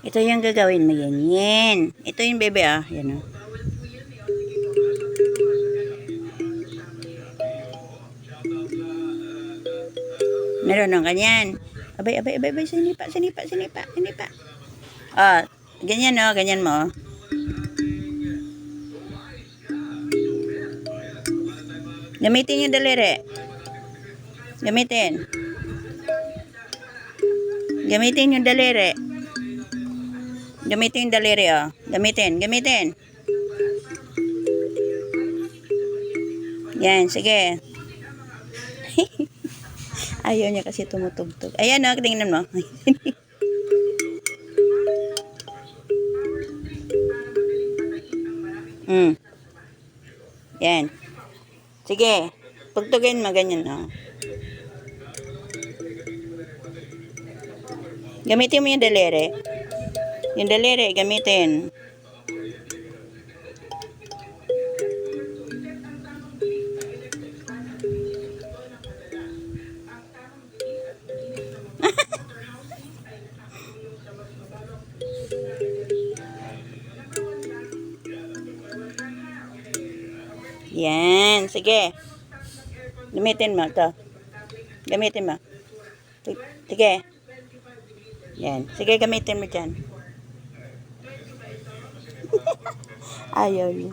Ito yung gagawin mo, yan. Ito yung bebe, ah. Yan, oh. Meron ng ganyan. Abay, abay, abay, abay, sinipa, sinipa, sinipa, sinipa. Ah, ganyan, oh, ganyan mo. Gamitin yung daliri. Gamitin. Gamitin yung daliri. Gamitin yung daliri, oh. Gamitin, gamitin. Yan, sige. Ayaw niya kasi tumutugtog. Ayan, oh, tingnan mo. Yan. Sige. Tugtugin mo, ganyan, oh. Gamitin mo yung daliri. Yung daliri, gamitin. Yan. Sige. Gamitin mo ito. Gamitin mo. Sige. Yan. Sige, gamitin mo dyan. Ayaw niya.